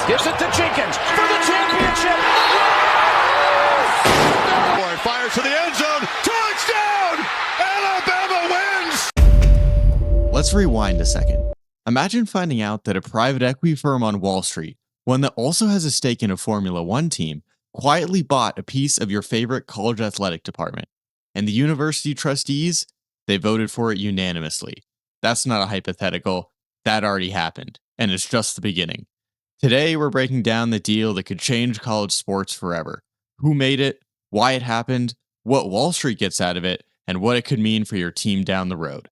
Gives it to Jenkins for the championship. Fires to the end zone. Touchdown! Alabama wins! Let's rewind a second. Imagine finding out that a private equity firm on Wall Street, one that also has a stake in a Formula One team, quietly bought a piece of your favorite college athletic department. And the university trustees, they voted for it unanimously. That's not a hypothetical. That already happened. And it's just the beginning. Today, we're breaking down the deal that could change college sports forever. Who made it? Why it happened? What Wall Street gets out of it? And what it could mean for your team down the road.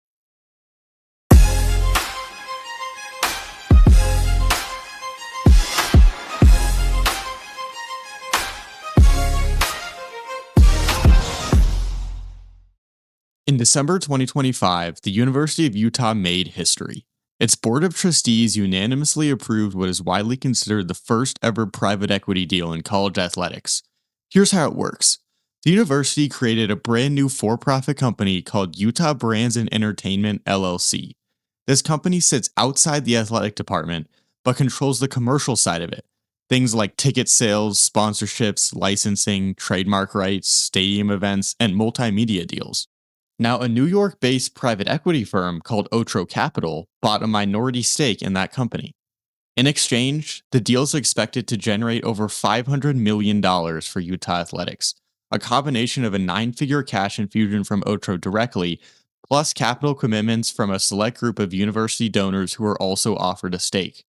In December 2025, the University of Utah made history. Its board of trustees unanimously approved what is widely considered the first ever private equity deal in college athletics. Here's how it works. The university created a brand new for-profit company called Utah Brands and Entertainment LLC. This company sits outside the athletic department, but controls the commercial side of it. Things like ticket sales, sponsorships, licensing, trademark rights, stadium events, and multimedia deals. Now, a New York-based private equity firm called Otro Capital bought a minority stake in that company. In exchange, the deal is expected to generate over $500 million for Utah athletics, a combination of a 9-figure cash infusion from Otro directly, plus capital commitments from a select group of university donors who are also offered a stake.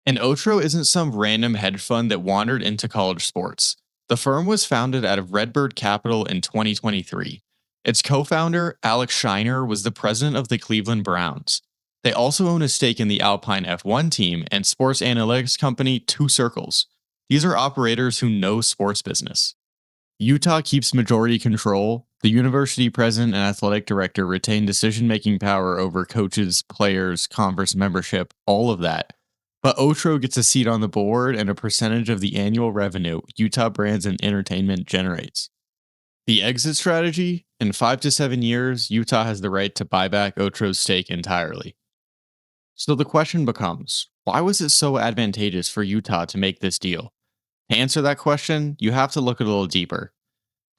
And Otro isn't some random hedge fund that wandered into college sports. The firm was founded out of Redbird Capital in 2023. Its co-founder, Alex Scheiner, was the president of the Cleveland Browns. They also own a stake in the Alpine F1 team and sports analytics company Two Circles. These are operators who know sports business. Utah keeps majority control. The university president and athletic director retain decision-making power over coaches, players, conference membership, all of that. But Otro gets a seat on the board and a percentage of the annual revenue Utah Brands and Entertainment generates. The exit strategy? In 5 to 7 years, Utah has the right to buy back Otro's stake entirely. So the question becomes, why was it so advantageous for Utah to make this deal? To answer that question, you have to look a little deeper.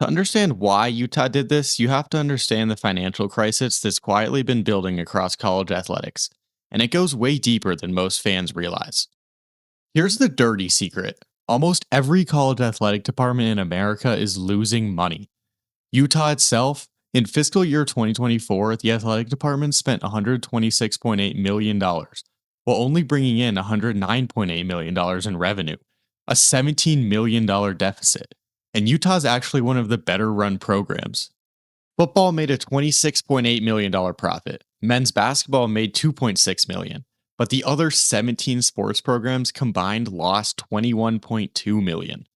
To understand why Utah did this, you have to understand the financial crisis that's quietly been building across college athletics, and it goes way deeper than most fans realize. Here's the dirty secret. Almost every college athletic department in America is losing money. Utah itself, in fiscal year 2024, the athletic department spent $126.8 million, while only bringing in $109.8 million in revenue, a $17 million deficit. And Utah's actually one of the better run programs. Football made a $26.8 million profit. Men's basketball made $2.6 million. But the other 17 sports programs combined lost $21.2 million.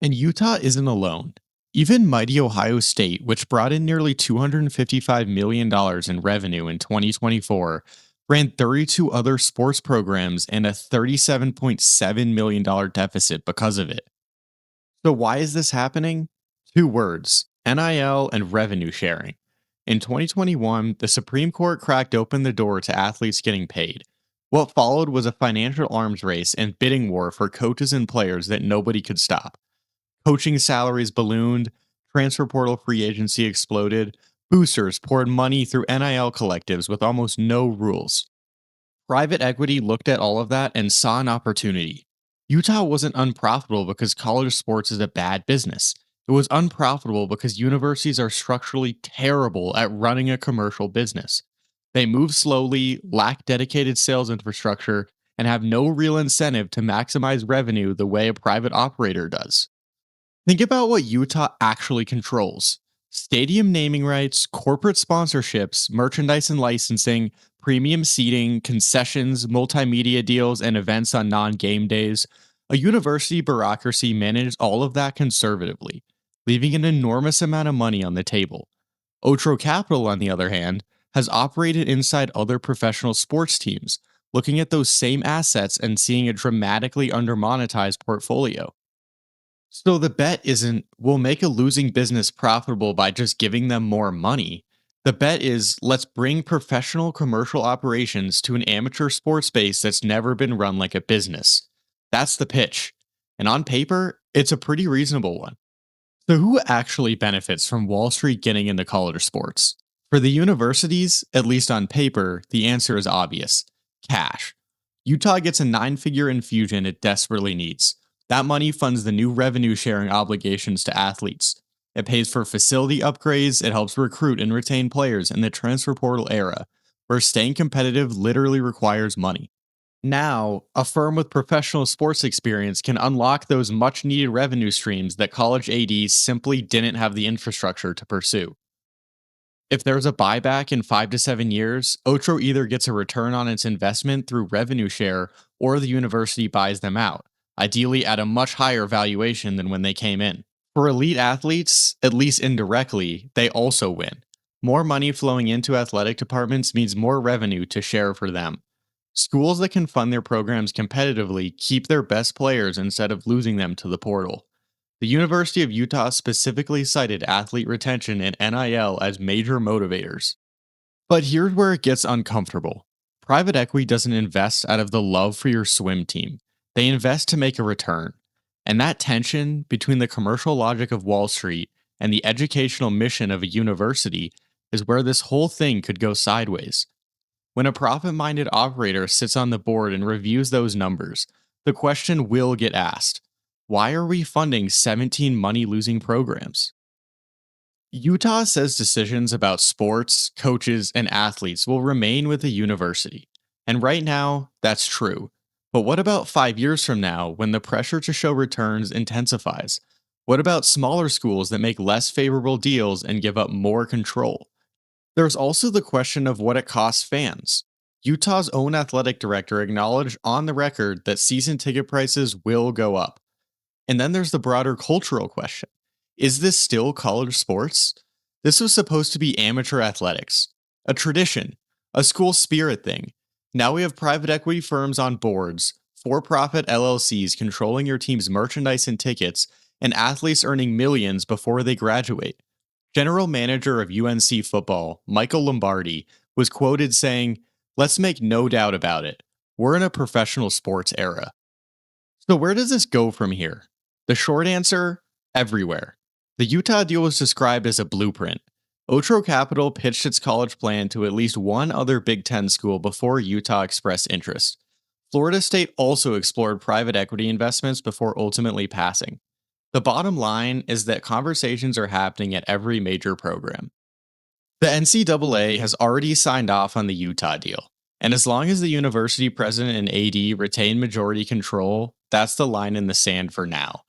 And Utah isn't alone. Even mighty Ohio State, which brought in nearly $255 million in revenue in 2024, ran 32 other sports programs and a $37.7 million deficit because of it. So why is this happening? 2 words, NIL and revenue sharing. In 2021, the Supreme Court cracked open the door to athletes getting paid. What followed was a financial arms race and bidding war for coaches and players that nobody could stop. Coaching salaries ballooned, transfer portal free agency exploded, boosters poured money through NIL collectives with almost no rules. Private equity looked at all of that and saw an opportunity. Utah wasn't unprofitable because college sports is a bad business. It was unprofitable because universities are structurally terrible at running a commercial business. They move slowly, lack dedicated sales infrastructure, and have no real incentive to maximize revenue the way a private operator does. Think about what Utah actually controls. Stadium naming rights, corporate sponsorships, merchandise and licensing, premium seating, concessions, multimedia deals, and events on non-game days. A university bureaucracy manages all of that conservatively, leaving an enormous amount of money on the table. Otro Capital, on the other hand, has operated inside other professional sports teams, looking at those same assets and seeing a dramatically undermonetized portfolio. So the bet isn't, we'll make a losing business profitable by just giving them more money. The bet is, let's bring professional commercial operations to an amateur sports space that's never been run like a business. That's the pitch. And on paper, it's a pretty reasonable one. So, who actually benefits from Wall Street getting into college sports? For the universities, at least on paper, the answer is obvious: cash. Utah gets a 9-figure infusion it desperately needs. That money funds the new revenue sharing obligations to athletes. It pays for facility upgrades, it helps recruit and retain players in the transfer portal era, where staying competitive literally requires money. Now, a firm with professional sports experience can unlock those much needed revenue streams that college ADs simply didn't have the infrastructure to pursue. If there's a buyback in 5 to 7 years, Otro either gets a return on its investment through revenue share or the university buys them out, ideally at a much higher valuation than when they came in. For elite athletes, at least indirectly, they also win. More money flowing into athletic departments means more revenue to share for them. Schools that can fund their programs competitively keep their best players instead of losing them to the portal. The University of Utah specifically cited athlete retention and NIL as major motivators. But here's where it gets uncomfortable. Private equity doesn't invest out of the love for your swim team, they invest to make a return. And that tension between the commercial logic of Wall Street and the educational mission of a university is where this whole thing could go sideways. When a profit minded operator sits on the board and reviews those numbers, the question will get asked: why are we funding 17 money losing programs? Utah says decisions about sports, coaches, and athletes will remain with the university. And right now, that's true. But what about 5 years from now when the pressure to show returns intensifies? What about smaller schools that make less favorable deals and give up more control? There's also the question of what it costs fans. Utah's own athletic director acknowledged on the record that season ticket prices will go up. And then there's the broader cultural question. Is this still college sports? This was supposed to be amateur athletics, a tradition, a school spirit thing. Now we have private equity firms on boards, for profit LLCs controlling your team's merchandise and tickets, and athletes earning millions before they graduate. General manager of UNC football, Michael Lombardi, was quoted saying, "Let's make no doubt about it. We're in a professional sports era." So, where does this go from here? The short answer: everywhere. The Utah deal was described as a blueprint. Otro Capital pitched its college plan to at least one other Big Ten school before Utah expressed interest. Florida State also explored private equity investments before ultimately passing. The bottom line is that conversations are happening at every major program. The NCAA has already signed off on the Utah deal, and as long as the university president and AD retain majority control, that's the line in the sand for now.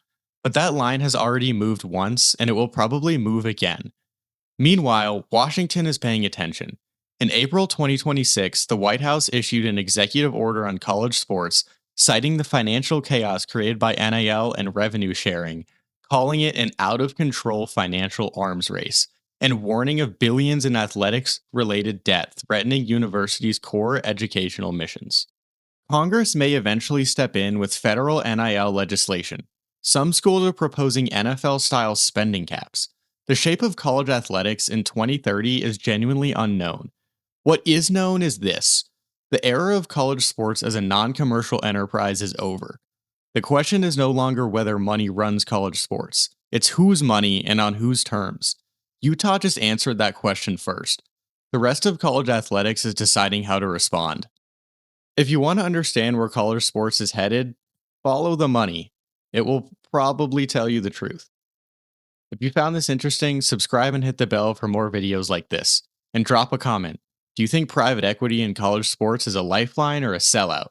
But that line has already moved once, and it will probably move again. Meanwhile, Washington is paying attention. In April 2026, the White House issued an executive order on college sports, citing the financial chaos created by NIL and revenue sharing, calling it an out of control financial arms race, and warning of billions in athletics related debt threatening universities' core educational missions. Congress may eventually step in with federal NIL legislation. Some schools are proposing NFL style spending caps. The shape of college athletics in 2030 is genuinely unknown. What is known is this: the era of college sports as a non commercial enterprise is over. The question is no longer whether money runs college sports, it's whose money and on whose terms. Utah just answered that question first. The rest of college athletics is deciding how to respond. If you want to understand where college sports is headed, follow the money. It will probably tell you the truth. If you found this interesting, subscribe and hit the bell for more videos like this. And drop a comment. Do you think private equity in college sports is a lifeline or a sellout?